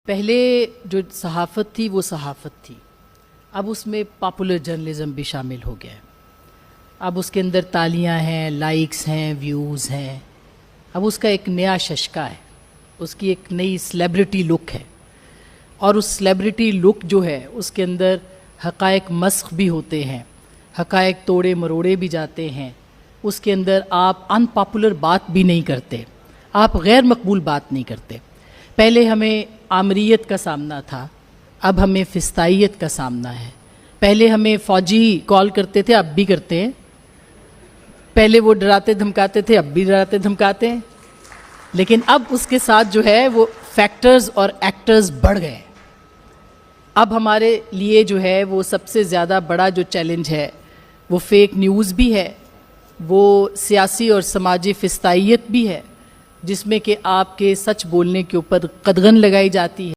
पहले जो सहाफ़त थी वो सहाफ़त थी, अब उसमें पॉपुलर जर्नलिज़म भी शामिल हो गया है। अब उसके अंदर तालियां हैं, लाइक्स हैं, व्यूज़ हैं। अब उसका एक नया शशका है, उसकी एक नई सेलिब्रिटी लुक है, और उस सेलिब्रिटी लुक जो है उसके अंदर हक़ाइक़ मस्ख़ भी होते हैं, हक़ाइक़ तोड़े मरोड़े भी जाते हैं। उसके अंदर आप अनपॉपुलर बात भी नहीं करते, आप गैर मकबूल बात नहीं करते। पहले हमें आमरीत का सामना था, अब हमें फिस्ताइयत का सामना है। पहले हमें फ़ौजी कॉल करते थे, अब भी करते हैं। पहले वो डराते धमकाते थे, अब भी डराते धमकाते हैं। लेकिन अब उसके साथ जो है वो फैक्टर्स और एक्टर्स बढ़ गए। अब हमारे लिए जो है वो सबसे ज़्यादा बड़ा जो चैलेंज है वो फेक न्यूज़ भी है, वो सियासी और समाजी फिस्ताइयत भी है, जिसमें कि आपके सच बोलने के ऊपर कदगन लगाई जाती है।